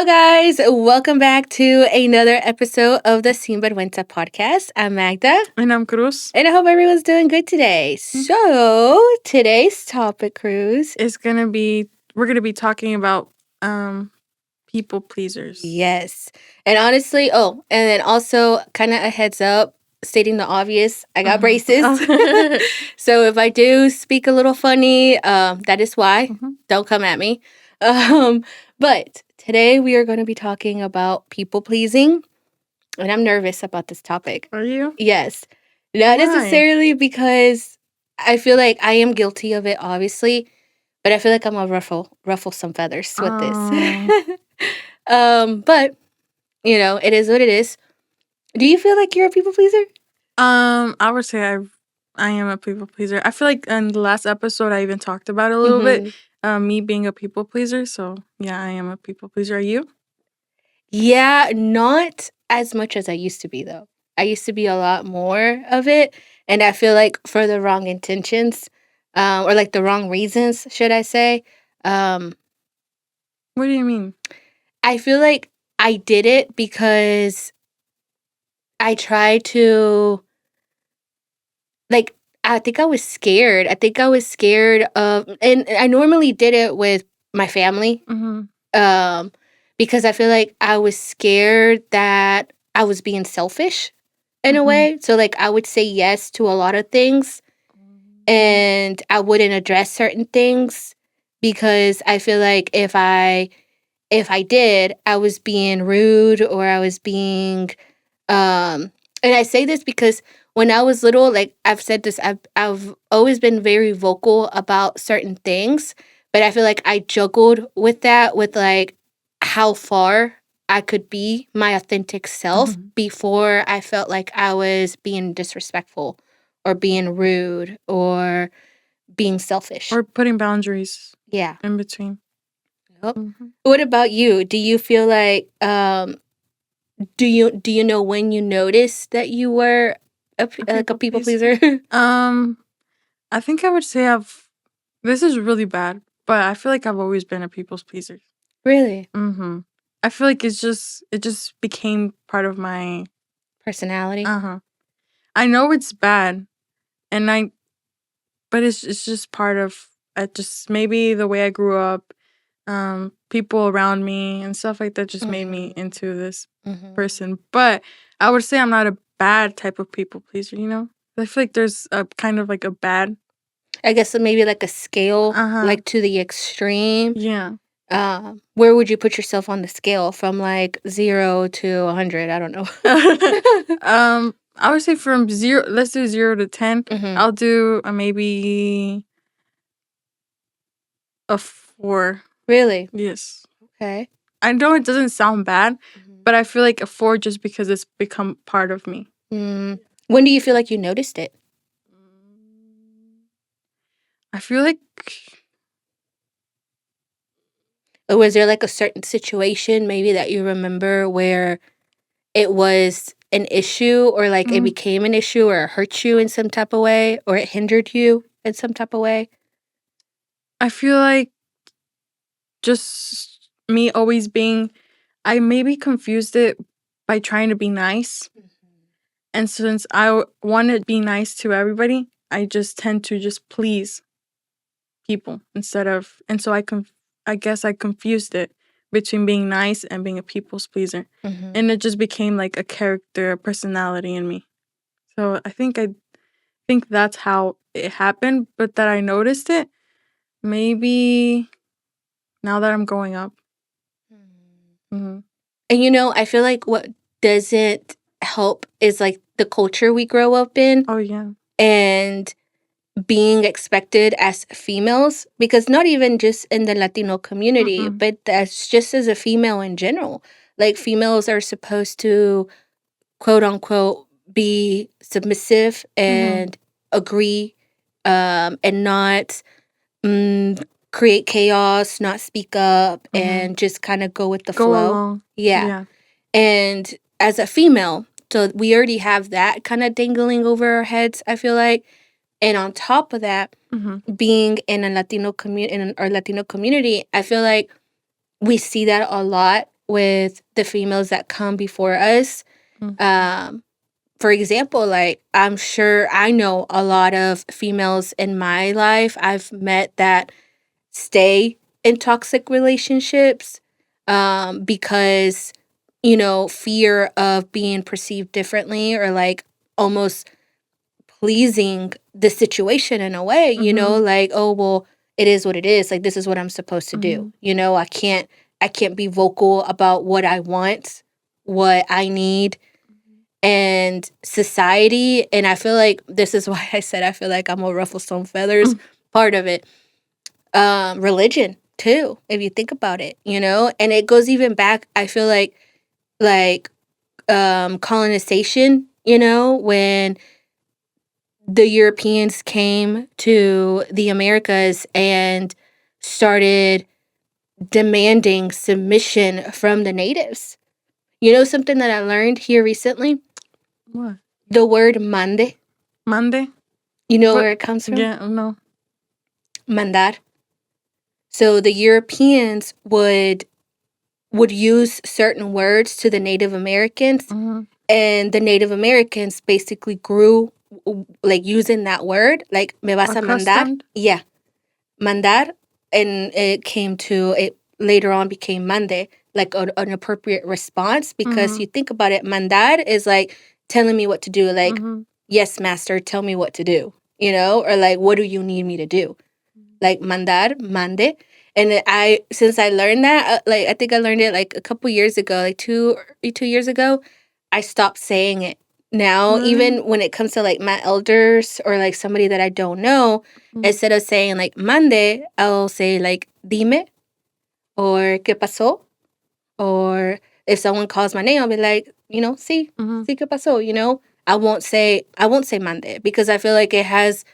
guys. Welcome back to another episode of the Vergüenza Podcast. I'm Magda. And I'm Cruz. And I hope everyone's doing good today. So, today's topic, Cruz, we're going to be talking about people pleasers. Yes. And honestly, and then also kind of a heads up, stating the obvious, I got braces. So if I do speak a little funny, that is why. Don't come at me. But today we are going to be talking about people pleasing. And I'm nervous about this topic. Are you? Yes. Not necessarily because I feel like I am guilty of it, obviously. But I feel like I'm going to ruffle some feathers with this. But, it is what it is. Do you feel like you're a people pleaser? I would say I am a people pleaser. I feel like in the last episode I even talked about it a little bit. Me being a people pleaser. So, yeah, I am a people pleaser. Are you? Yeah, not as much as I used to be, though. I used to be a lot more of it. And I feel like for the wrong intentions, or like the wrong reasons, should I say. What do you mean? I feel like I did it because I tried to, like, I think I was scared. I think I was scared of, and I normally did it with my family. Because I feel like I was scared that I was being selfish in a way. So, like, I would say yes to a lot of things and I wouldn't address certain things because I feel like if I did, I was being rude or I was being, and I say this because when I was little, like I've said this, I've always been very vocal about certain things, but I feel like I juggled with that with like how far I could be my authentic self before I felt like I was being disrespectful or being rude or being selfish. Or putting boundaries. Yeah. In between. Yep. What about you? Do you feel like do you know when you noticed that you were a people pleaser? I think I would say this is really bad, but I feel like I've always been a people's pleaser. Really? I feel like it just became part of my personality. I know it's bad, but it's just part of just maybe the way I grew up, people around me and stuff like that just made me into this person. But I would say I'm not a bad type of people pleaser. I feel like there's a kind of like a bad. I guess maybe like a scale, like to the extreme. Yeah. Where would you put yourself on the scale from like 0 to 100? I don't know. I would say from 0. Let's do 0 to 10. I'll do maybe a 4. Really? Yes. Okay. I know it doesn't sound bad, but I feel like a 4 just because it's become part of me. When do you feel like you noticed it? I feel like... Or was there like a certain situation maybe that you remember where it was an issue or like it became an issue or it hurt you in some type of way or it hindered you in some type of way? I feel like just me always being... I maybe confused it by trying to be nice. And since I want to be nice to everybody, I just tend to just please people instead of... And so I guess I confused it between being nice and being a people's pleaser. And it just became like a character, a personality in me. So I think that's how it happened, but that I noticed it maybe now that I'm growing up. And I feel like what doesn't help is like the culture we grow up in. Oh, yeah. And being expected as females, because not even just in the Latino community, but that's just as a female in general. Like females are supposed to, quote unquote, be submissive and agree and not create chaos, not speak up, and just kind of go with the flow. Along. Yeah. And as a female, so we already have that kind of dangling over our heads, I feel like. And on top of that, being in a Latino our Latino community, I feel like we see that a lot with the females that come before us. For example, like, I'm sure I know a lot of females in my life I've met that stay in toxic relationships because, fear of being perceived differently, or like almost pleasing the situation in a way, like, oh, well, it is what it is. Like, this is what I'm supposed to do. I can't be vocal about what I want, what I need, and society. And I feel like this is why I said I feel like I'm a ruffle some feathers part of it. Religion too, if you think about it, and it goes even back. I feel like colonization, when the Europeans came to the Americas and started demanding submission from the natives. Something that I learned here recently? What? The word mande. Mande? You know where it comes from? Yeah, no. Mandar. So the Europeans would use certain words to the Native Americans, and the Native Americans basically grew like using that word, like me vas a mandar. Yeah, mandar, and it later on became mande, like an appropriate response, because you think about it, mandar is like telling me what to do, like, yes, master, tell me what to do, or like, what do you need me to do? Like mandar, mande. And since I learned that, like, I think I learned it like a couple years ago, like 2 years ago, I stopped saying it. Now, even when it comes to like my elders or like somebody that I don't know, instead of saying like mande, I'll say like dime or qué pasó. Or if someone calls my name, I'll be like, sí, sí, qué pasó, I won't say mande, because I feel like it has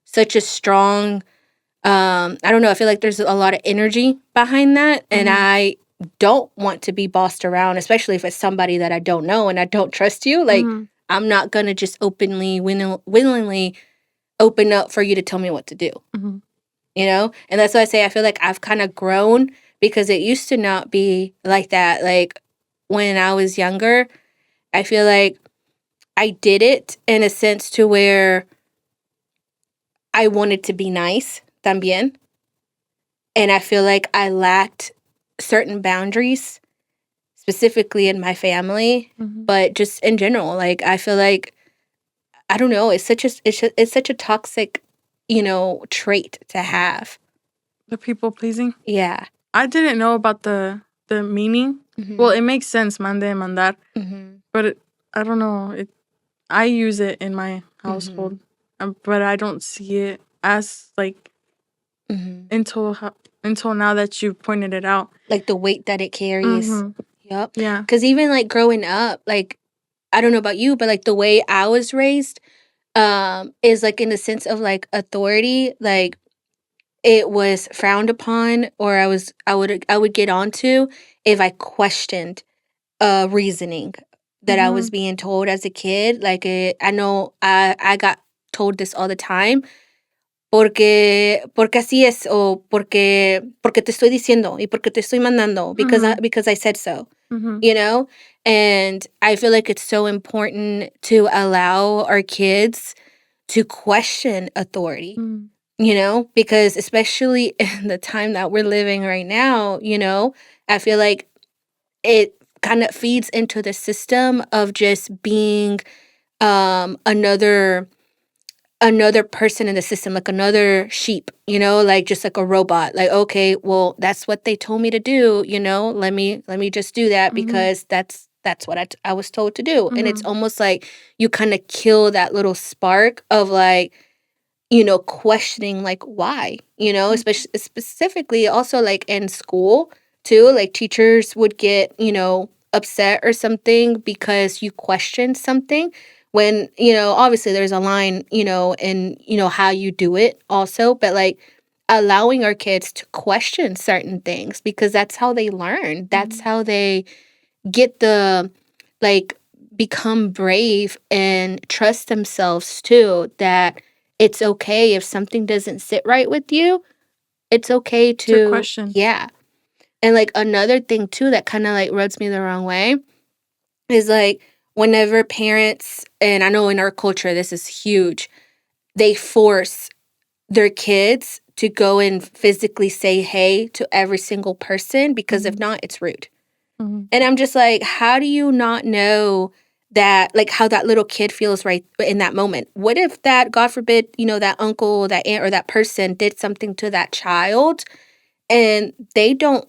such a strong, I don't know, I feel like there's a lot of energy behind that, and I don't want to be bossed around, especially if it's somebody that I don't know and I don't trust you. Like, I'm not going to just openly, willingly open up for you to tell me what to do, And that's why I say I feel like I've kind of grown, because it used to not be like that. Like, when I was younger, I feel like I did it in a sense to where I wanted to be nice también. And I feel like I lacked certain boundaries, specifically in my family, but just in general. Like, I feel like, I don't know, it's such a toxic, trait to have. The people pleasing? Yeah. I didn't know about the meaning. Well, it makes sense, mande, mandar. But I don't know. I use it in my household, but I don't see it as like until now that you pointed it out. Like the weight that it carries. Yep. Yeah. Because even like growing up, like, I don't know about you, but like the way I was raised is like in the sense of like authority. Like, it was frowned upon, or I would get onto if I questioned reasoning that I was being told as a kid. Like, I know I got told this all the time. Porque así es, o porque te estoy diciendo y porque te estoy mandando, because I said so, And I feel like it's so important to allow our kids to question authority, because especially in the time that we're living right now, I feel like it kind of feeds into the system of just being another person in the system, like another sheep, like just like a robot. Like, okay, well, that's what they told me to do, let me just do that because that's what I was told to do. And it's almost like you kind of kill that little spark of like, questioning like why, especially specifically also like in school too, like teachers would get, upset or something because you questioned something, when, obviously there's a line, in, how you do it also, but like allowing our kids to question certain things, because that's how they learn. That's how they get like, become brave and trust themselves too, that it's okay if something doesn't sit right with you. It's okay to question. Yeah. And, like, another thing too that kinda, like, rubs me the wrong way is, like, whenever parents and I know in our culture this is huge, they force their kids to go and physically say hey to every single person because if Mhm. not, it's rude. Mhm. And I'm just like, how do you not know that, like, how that little kid feels right in that moment? What if that, God forbid, that uncle, that aunt, or that person did something to that child and they don't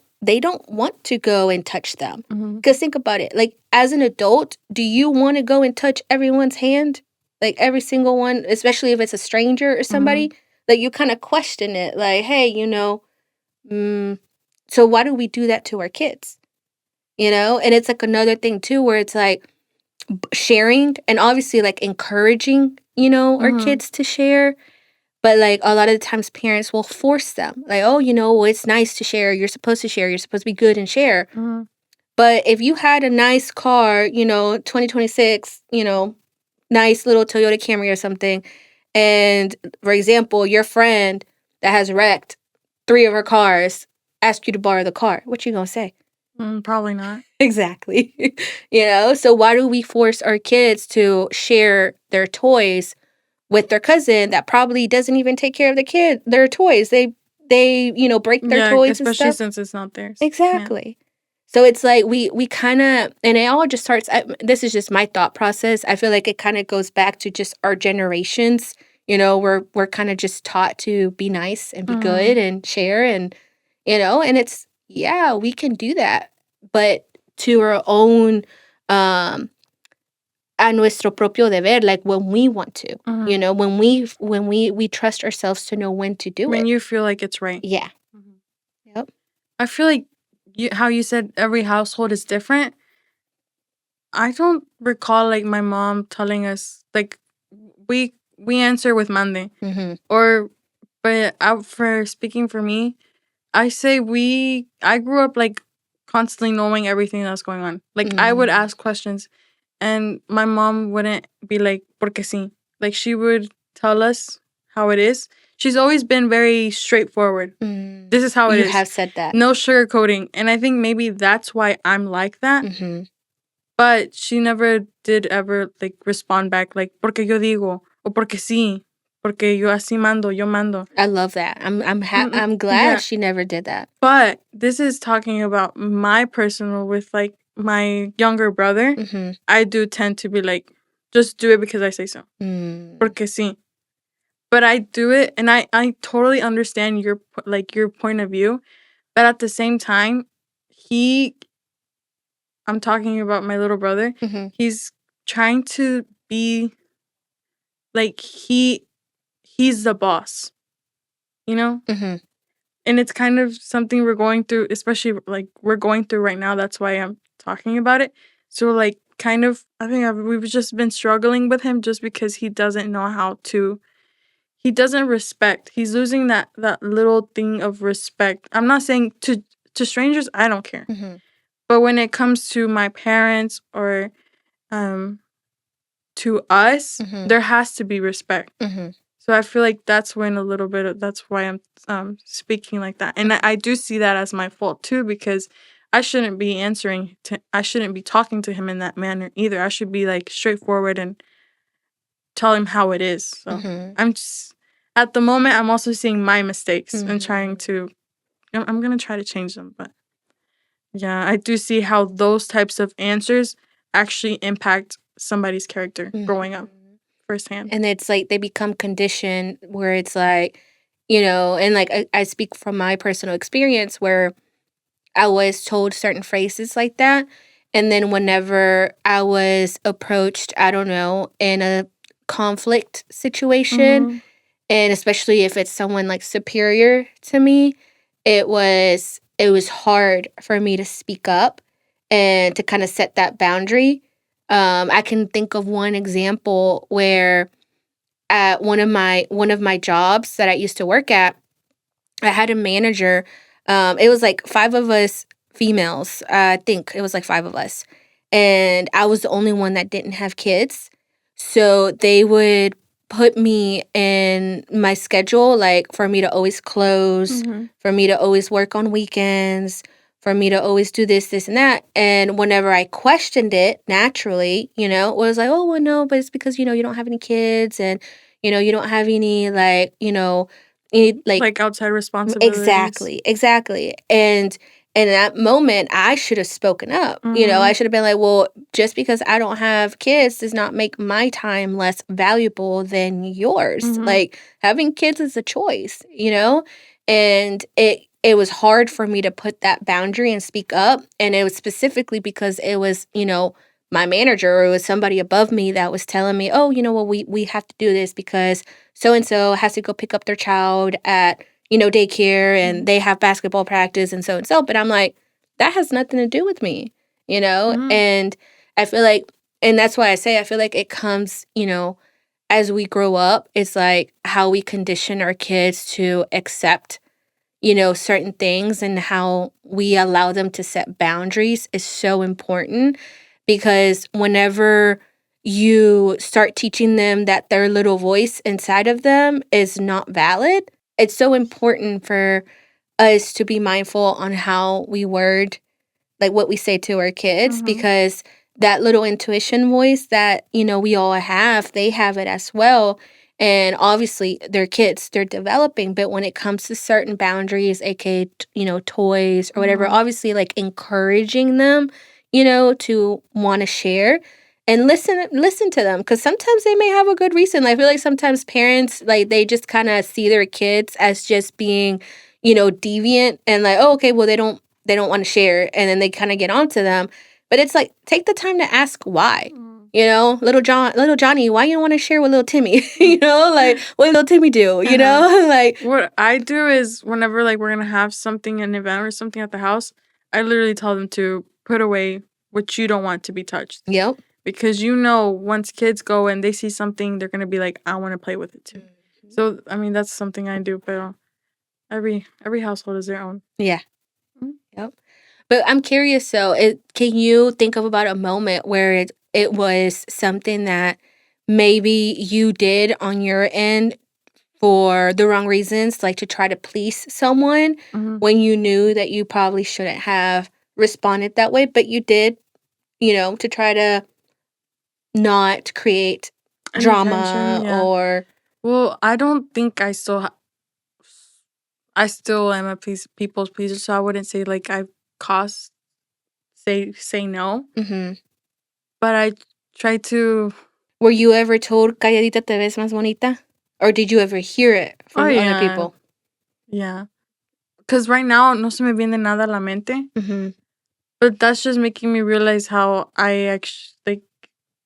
want to go and touch them? Mhm. Because think about it. Like, as an adult, do you want to go and touch everyone's hand? Like, every single one, especially if it's a stranger or somebody? Mhm. Like, you kind of question it. Like, hey, so why do we do that to our kids? And it's like another thing too where it's like sharing and obviously like encouraging our Mhm. kids to share, but like a lot of the times parents will force them like, oh, well, it's nice to share, you're supposed to share, you're supposed to be good and share. Mhm. But if you had a nice car, 2026, nice little Toyota Camry or something, and for example your friend that has wrecked 3 of her cars asked you to borrow the car, what you gonna say? Probably not. Exactly. So why do we force our kids to share their toys with their cousin that probably doesn't even take care of their toys? They break their Yeah, toys and especially stuff. since it's not theirs. Yeah. Exactly. So it's like we kind of, and it all just starts. This is just my thought process. I feel like it kind of goes back to just our generations. We're kind of just taught to be nice and be good Mhm. and share and it's, yeah, we can do that, but to our own, um, a nuestro propio deber, like when we want to, Mhm. when we trust ourselves to know when to do When it. you feel like it's right. Yeah. Mhm. Yep. I feel like how you said every household is different. I don't recall like my mom telling us like we answer with mande Mhm. or but for speaking for me, I say I grew up like constantly knowing everything that's going on. Like I would Mm. ask questions and my mom wouldn't be like porque sí. Like she would tell us how it is. She's always been very straightforward. Mm. This is how it You is. have said that. No sugarcoating. And I think maybe that's why I'm like that. Mhm. But she never did ever like respond back like porque yo digo o porque sí, porque yo así mando, yo mando. I love that. I'm glad Yeah, she never did that. but this is talking about my personal with like my younger brother. Mhm. I do tend to be like just do it because I say so. Mm. Porque sí. But I do it and I totally understand your point of view, but at the same time, he I'm talking about my little brother. Mhm. He's trying to be like he's the boss, you know? Mhm. And it's kind of something we're going through, especially like we're going through right now. That's why I'm talking about it. So like kind of we've just been struggling with him just because he doesn't know how to he doesn't respect. He's losing that little thing of respect. I'm not saying to strangers, I don't care. Mhm. But when it comes to my parents or um to us, Mhm. there has to be respect. Mhm. So I feel like that's when a little bit of that's why I'm speaking like that. And I do see that as my fault too because I shouldn't be talking to him in that manner either. I should be like straightforward and tell him how it is. So Mhm. I'm just at the moment I'm also seeing my mistakes and trying Mhm. to I'm going to try to change them, but yeah, I do see how those types of answers actually impact somebody's character growing up Mhm. firsthand. And it's like they become conditioned where it's like, and like I speak from my personal experience where I was told certain phrases like that. And then whenever I was approached, I don't know, in a conflict situation, Mhm. and especially if it's someone like superior to me, it was hard for me to speak up and to kind of set that boundary. I can think of one example where at one of my jobs that I used to work at, I had a manager. It was like 5 of us females. I think it was like 5 of us, and I was the only one that didn't have kids. So they would put me in my schedule, like for me to always close, Mhm. for me to always work on weekends, for me to always do this, and that. And whenever I questioned it naturally, it was like, oh, well, no, but it's because, you don't have any kids and, you don't have any, like, any, like, outside responsibilities. exactly. And in that moment, I should have spoken up. I should have been like, well, just because I don't have kids does not make my time less valuable than yours. Like, having kids is a choice, and it was hard for me to put that boundary and speak up. And it was specifically because it was, my manager, or it was somebody above me that was telling me, oh, well, we have to do this because so-and-so has to go pick up their child at, daycare, and they have basketball practice and so. But I'm like, that has nothing to do with me, And I feel like, and that's why I say, I feel like it comes, as we grow up, it's like how we condition our kids to accept, certain things, and how we allow them to set boundaries is so important. Because whenever you start teaching them that their little voice inside of them is not valid, it's so important for us to be mindful on how we word, like, what we say to our kids, because that little intuition voice that, we all have, they have it as well. And obviously they're kids, they're developing, but when it comes to certain boundaries, aka, toys or whatever, obviously, like, encouraging them, to want to share and listen to them, because sometimes they may have a good reason. I feel like sometimes parents, like, they just kind of see their kids as just being, deviant, and like, oh, okay, well, they don't want to share, and then they kind of get onto them. But it's like, take the time to ask why. Little Johnny, why you don't want to share with little Timmy? Like, what did little Timmy do? Like, what I do is whenever, like, we're gonna have something, an event or something at the house, I literally tell them to put away what you don't want to be touched. Yep. Because once kids go and they see something, they're gonna be like, I want to play with it too. So I mean, that's something I do, but every household is their own. Yeah. Yep. But I'm curious, so can you think of about a moment where it was something that maybe you did on your end for the wrong reasons, like to try to please someone, when you knew that you probably shouldn't have responded that way, but you did, to try to not create drama Tension, yeah. or... Well, I don't think I still am a people's pleaser, so I wouldn't say like I've caused say no. But I try to. Were you ever told "Calladita te ves más bonita"? Or did you ever hear it from other people? Yeah. Because right now, no se me viene nada a la mente. But that's just making me realize how I actually, like,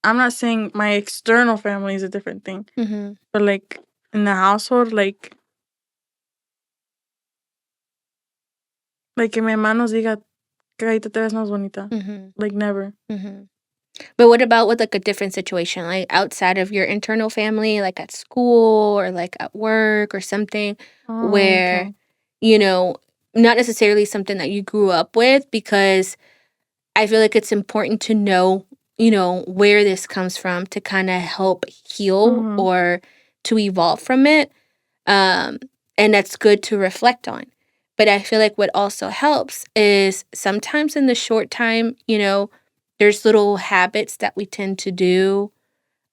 I'm not saying my external family is a different thing. But, like, in the household, like que mi mamá nos diga, "Calladita te ves más bonita." Like, never. But what about with, like, a different situation, like outside of your internal family, like at school or like at work or something, where, not necessarily something that you grew up with, because I feel like it's important to know, where this comes from to kind of help heal or to evolve from it. And that's good to reflect on. But I feel like what also helps is sometimes in the short time, there's little habits that we tend to do,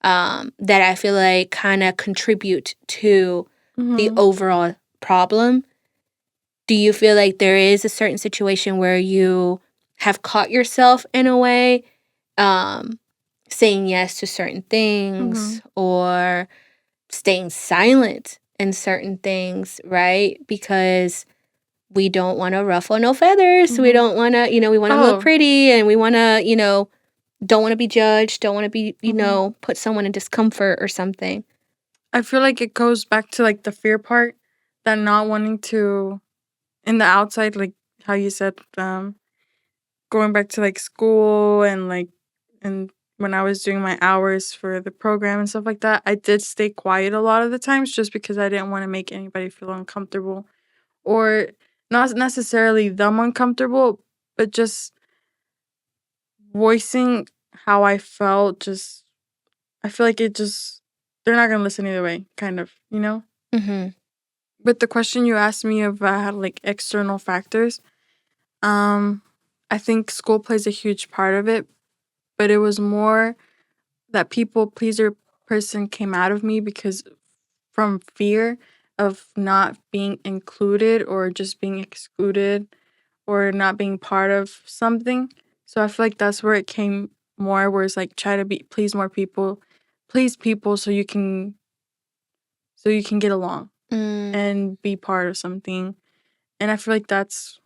that I feel like kind of contribute to the overall problem. Do you feel like there is a certain situation where you have caught yourself in a way, saying yes to certain things, or staying silent in certain things, right? Because we don't want to ruffle no feathers. We don't want to, we want to look pretty, and we want to, don't want to be judged, don't want to be, put someone in discomfort or something. I feel like it goes back to, like, the fear part, that not wanting to, in the outside, like how you said, going back to, like, school and, like, and when I was doing my hours for the program and stuff like that, I did stay quiet a lot of the times just because I didn't want to make anybody feel uncomfortable, or not necessarily them uncomfortable, but just voicing how I felt. Just, I feel like they're not gonna listen either way, kind of, But the question you asked me about, like, external factors, I think school plays a huge part of it, but it was more that people pleaser person came out of me because from fear of not being included or just being excluded or not being part of something. So I feel like that's where it came more, where it's like try to please more people, please people so you can get along and be part of something. And I feel like that's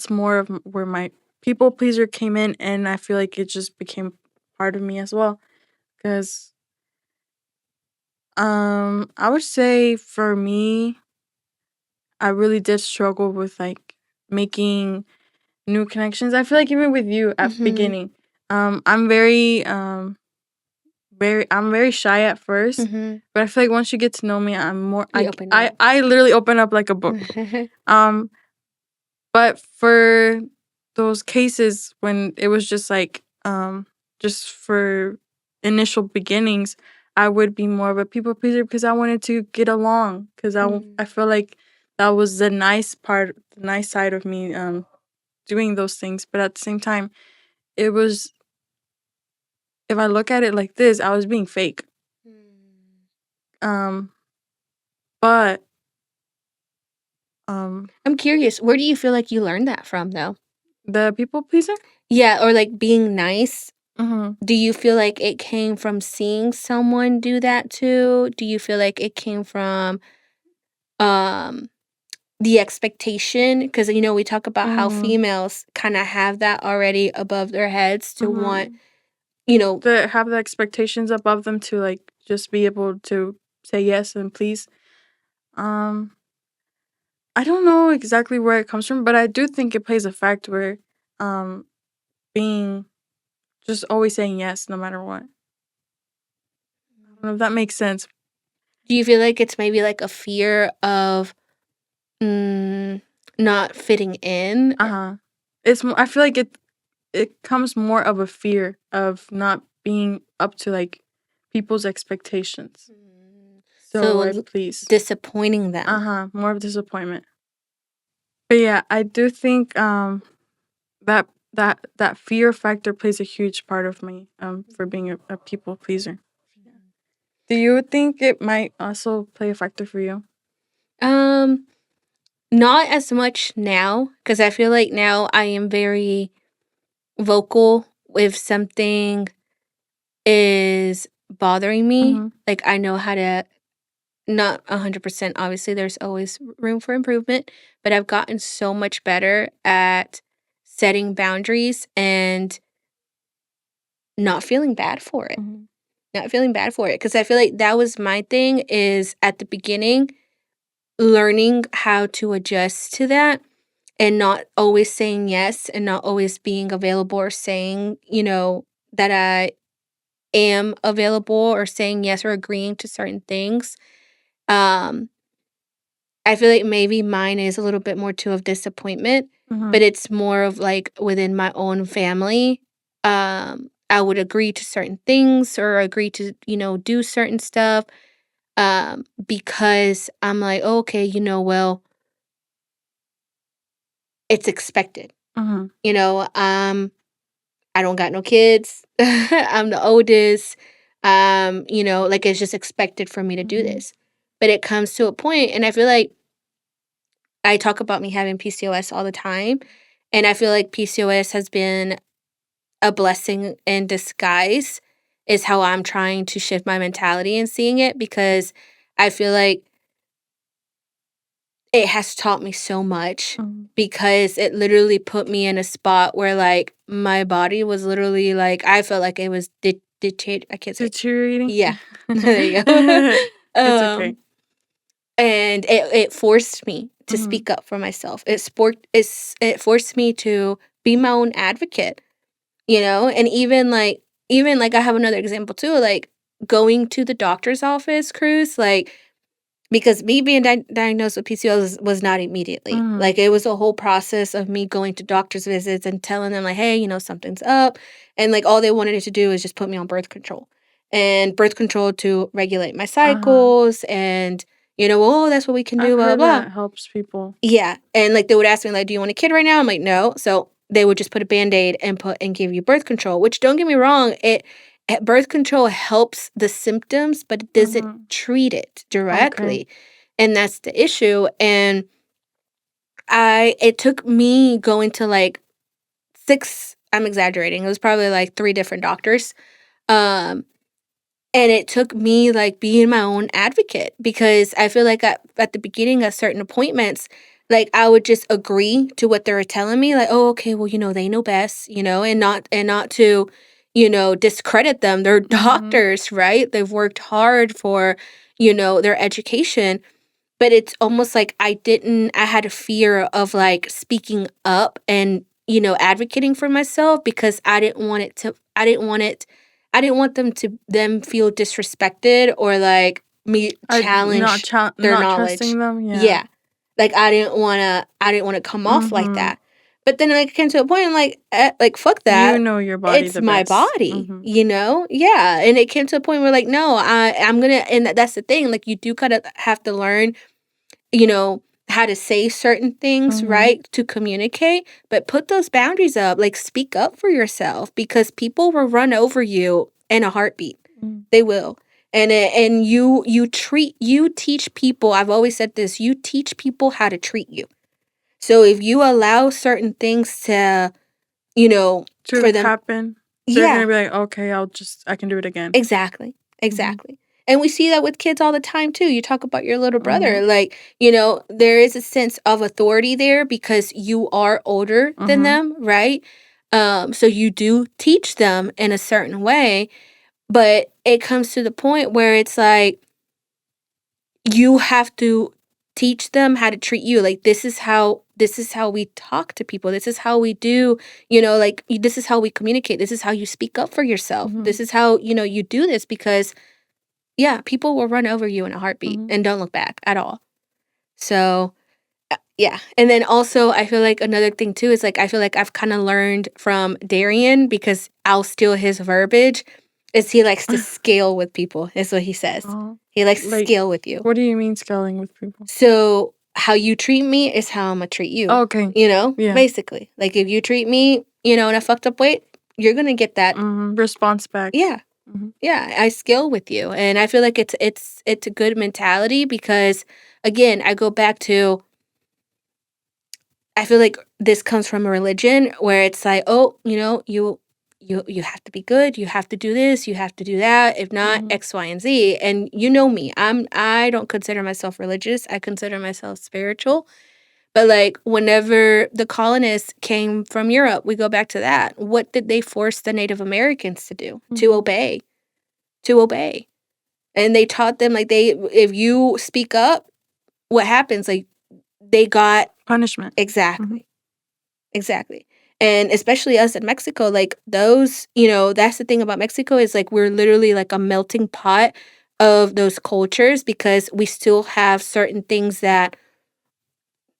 more of where my people pleaser came in, and I feel like it just became part of me as well. Because I would say for me, I really did struggle with like making new connections. I feel like even with you at beginning, I'm very I'm very shy at first, but I feel like once you get to know me, I'm more. I literally open up like a book. But for those cases when it was just like just for initial beginnings, I would be more of a people pleaser because I wanted to get along, because I feel like that was the nice side of me doing those things. But at the same time, it was, if I look at it like this, I was being fake. But I'm curious, where do you feel like you learned that from, though? the people pleaser? Yeah, or like being nice. Mm-hmm. Do you feel like it came from seeing someone do that too? Do you feel like it came from the expectation? Because we talk about how females kind of have that already above their heads to want, to have the expectations above them to like just be able to say yes and please. I don't know exactly where it comes from, but I do think it plays a factor where being just always saying yes no matter what. I don't know if that makes sense. Do you feel like it's maybe like a fear of not fitting in? It's I feel like it comes more of a fear of not being up to like people's expectations. So I please. Disappointing them. More of disappointment. But yeah, I do think that fear factor plays a huge part of me for being a people pleaser. Yeah. Do you think it might also play a factor for you? Not as much now, because I feel like now I am very vocal if something is bothering me. Like, I know how to, not 100%, obviously, there's always room for improvement, but I've gotten so much better at setting boundaries and not feeling bad for it. Not feeling bad for it, because I feel like that was my thing, is at the beginning, learning how to adjust to that and not always saying yes and not always being available or saying, that I am available or saying yes or agreeing to certain things. I feel like maybe mine is a little bit more too of disappointment, but it's more of like within my own family. I would agree to certain things or agree to, do certain stuff because I'm like, oh, okay, well, it's expected. I don't got no kids. I'm the oldest. Like it's just expected for me to do this. But it comes to a point, and I feel like I talk about me having PCOS all the time, and I feel like PCOS has been a blessing in disguise, is how I'm trying to shift my mentality and seeing it, because I feel like it has taught me so much, because it literally put me in a spot where like my body was literally like, I felt like it was I can't say deteriorating. Yeah. There you go. It's okay. And it forced me to speak up for myself. It forced me to be my own advocate, and even like I have another example too, like going to the doctor's office, Cruz, like, because me being diagnosed with PCOS was not immediately. Like, it was a whole process of me going to doctor's visits and telling them, like, hey, something's up. And, like, all they wanted to do is just put me on birth control. And birth control to regulate my cycles and, Oh, that's what we can do, I've blah, heard blah, blah. that helps people. Yeah. And like they would ask me, like, do you want a kid right now? I'm like, no. So they would just put a Band-Aid and give you birth control, which, don't get me wrong, birth control helps the symptoms, but it doesn't treat it directly. And that's the issue. And it took me going to like 6, I'm exaggerating, it was probably like 3 different doctors. And it took me like being my own advocate, because I feel like at the beginning of certain appointments, like I would just agree to what they were telling me, like, oh, okay, well, they know best, and not to, discredit them. They're doctors, right? They've worked hard for, their education. But it's almost like I had a fear of like speaking up and, advocating for myself, because I didn't want them feel disrespected, or like me challenge their knowledge. Trusting them, Yeah. Like I didn't want to come off like that. But then I came to a point, I'm like, fuck that. You know your body It's the my best. body, Yeah. And it came to a point where like, no, I'm gonna, and that's the thing. Like you do kind of have to learn, how to say certain things, right? To communicate, but put those boundaries up, like speak up for yourself, because people will run over you in a heartbeat. They will. And you teach people, I've always said this, you teach people how to treat you. So if you allow certain things to, for them happen, they're going to be like, okay, I can do it again. Exactly. And we see that with kids all the time too. You talk about your little brother, like, there is a sense of authority there because you are older than them, right? So you do teach them in a certain way, but it comes to the point where it's like you have to teach them how to treat you. Like this is how we talk to people. This is how we do, like this is how we communicate. This is how you speak up for yourself. This is how, you do this, because people will run over you in a heartbeat and don't look back at all. So, yeah. And then also, I feel like another thing too is like, I feel like I've kind of learned from Darian, because I'll steal his verbiage, is he likes to scale with people, is what he says. He likes to scale with you. What do you mean scaling with people? So, how you treat me is how I'm going to treat you. Okay. Yeah. Basically. Like, if you treat me, in a fucked up way, you're going to get that response back. Yeah. Yeah, I scale with you. And I feel like it's a good mentality, because again, I go back to, I feel like this comes from a religion where it's like, oh, you have to be good, you have to do this, you have to do that, if not X, Y, and Z. And you know me, I don't consider myself religious. I consider myself spiritual. But like whenever the colonists came from Europe, we go back to that. What did they force the Native Americans to do? To obey. And they taught them, like, if you speak up, what happens? Like, they got punishment. Exactly. And especially us in Mexico, like those, that's the thing about Mexico, is like we're literally like a melting pot of those cultures, because we still have certain things that,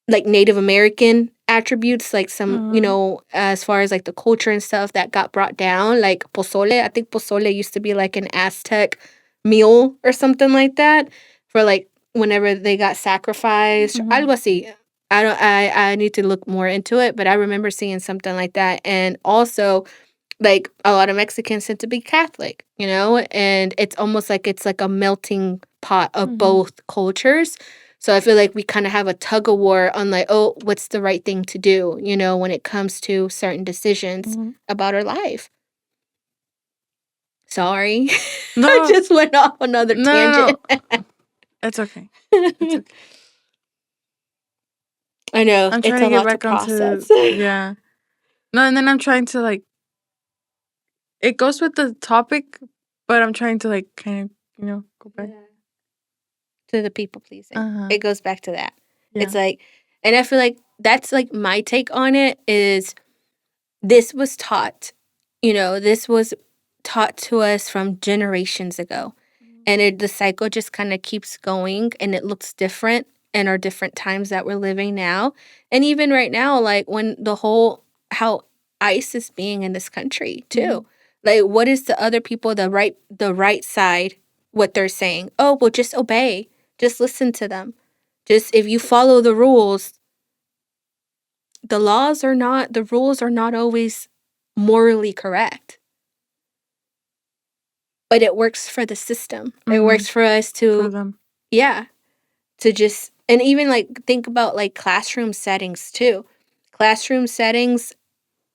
like Native American attributes, like some, as far as like the culture and stuff that got brought down, like pozole. I think pozole used to be like an Aztec meal or something like that, for like whenever they got sacrificed, algo así. I need to look more into it, but I remember seeing something like that. And also, like, a lot of Mexicans tend to be Catholic, and it's almost like it's like a melting pot of both cultures. So I feel like we kind of have a tug of war on like, oh, what's the right thing to do, when it comes to certain decisions about our life. Sorry. No. I just went off another tangent. No. It's okay. It's okay. I know. I'm trying it's to a get lot back to process. Yeah. No, and then I'm trying to like, it goes with the topic, but I'm trying to like kind of, go back. To the people pleasing. It goes back to that. Yeah. It's like, and I feel like that's like my take on it is, this was taught, this was taught to us from generations ago. And the cycle just kind of keeps going, and it looks different in our different times that we're living now. And even right now, like when how ICE is being in this country too. Like, what is the other people, the right side, what they're saying? Oh, well, just obey. Just listen to them. Just if you follow the rules, the rules are not always morally correct. But it works for the system. It works for us For them. to just, and even like think about like classroom settings too. Classroom settings,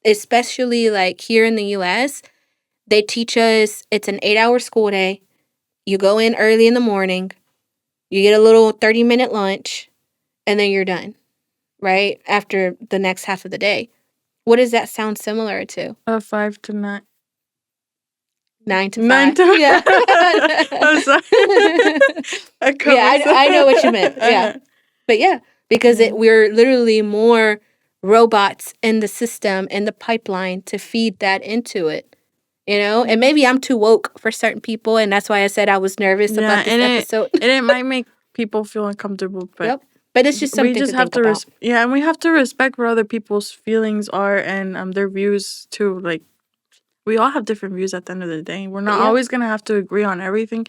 especially like here in the US, they teach us it's an 8-hour school day. You go in early in the morning, you get a little 30-minute lunch, and then you're done, right? After the next half of the day. What does that sound similar to? 5 to 9. 9 to 5. 9 to 5. Yeah. I'm sorry. I know what you meant. Yeah. But yeah, because we're literally more robots in the system, in the pipeline to feed that into it. You know? And maybe I'm too woke for certain people, and that's why I said I was nervous about this episode. And it might make people feel uncomfortable, but yep. But it's just something to think about. And we have to respect what other people's feelings are and their views too. Like, we all have different views at the end of the day. We're not always going to have to agree on everything,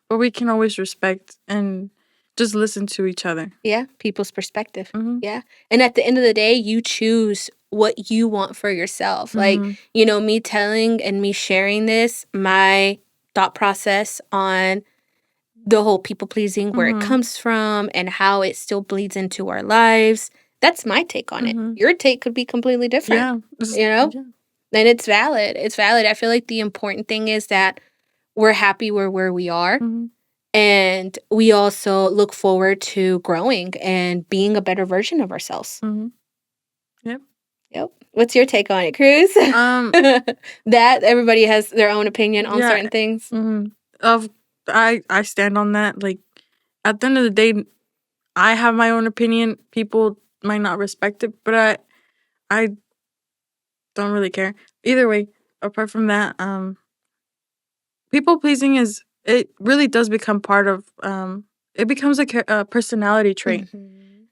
but we can always respect and just listen to each other. Yeah, people's perspective. Mm-hmm. Yeah. And at the end of the day, you choose what you want for yourself. Like, you know, me telling and me sharing this, my thought process on the whole people pleasing, where it comes from and how it still bleeds into our lives. That's my take on it. Your take could be completely different. Yeah. You know? Yeah. And it's valid. It's valid. I feel like the important thing is that we're happy where we are. And we also look forward to growing and being a better version of ourselves. Yep. What's your take on it, Cruz? That everybody has their own opinion on certain things. I stand on that. Like, at the end of the day, I have my own opinion. People might not respect it, but I don't really care. Either way, apart from that, people pleasing it really does become part of, it becomes a personality trait.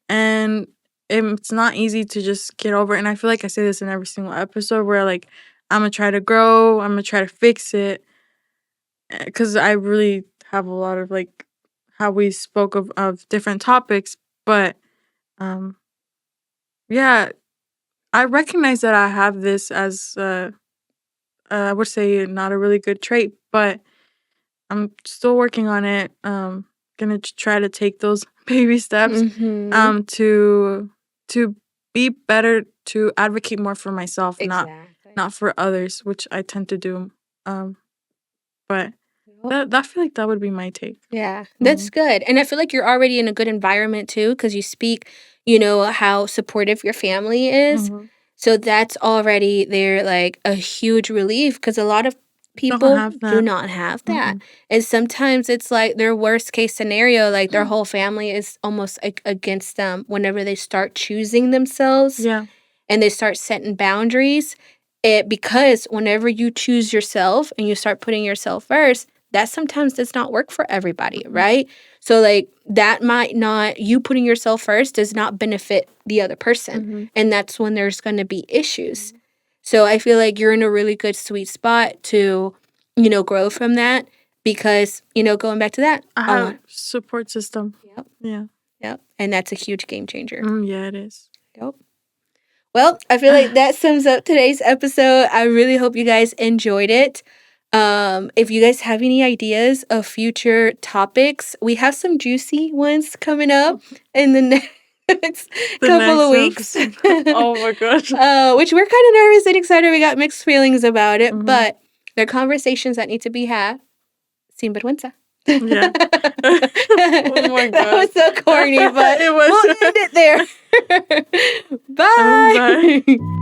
And it's not easy to just get over it. And I feel like I say this in every single episode where, like, I'm going to try to grow. I'm going to try to fix it. Because I really have a lot of, like, how we spoke of different topics. But, yeah, I recognize that I have this as, I would say, not a really good trait. But I'm still working on it. Gonna try to take those baby steps to be better, to advocate more for myself, not for others, which I tend to do. But I feel like that would be my take. Yeah, that's good. And I feel like you're already in a good environment too, because you speak, you know, how supportive your family is. So that's already there, like a huge relief, because a lot of people do not have that. And sometimes it's like their worst case scenario, like their whole family is almost like against them whenever they start choosing themselves. Yeah. And they start setting boundaries. Because whenever you choose yourself and you start putting yourself first, that sometimes does not work for everybody, right? So, like, that might not, you putting yourself first does not benefit the other person. And that's when there's going to be issues. So I feel like you're in a really good sweet spot to, you know, grow from that because, you know, going back to that. I have a support system. Yep. Yeah. Yep. And that's a huge game changer. Yeah, it is. Yep. Well, I feel like that sums up today's episode. I really hope you guys enjoyed it. If you guys have any ideas of future topics, we have some juicy ones coming up in the next couple of weeks. Oh my gosh. Which we're kind of nervous and excited. We got mixed feelings about it, but they're conversations that need to be had. Sin vergüenza. Yeah. Oh my god. That was so corny, but it was. We'll end it there. Bye. Bye.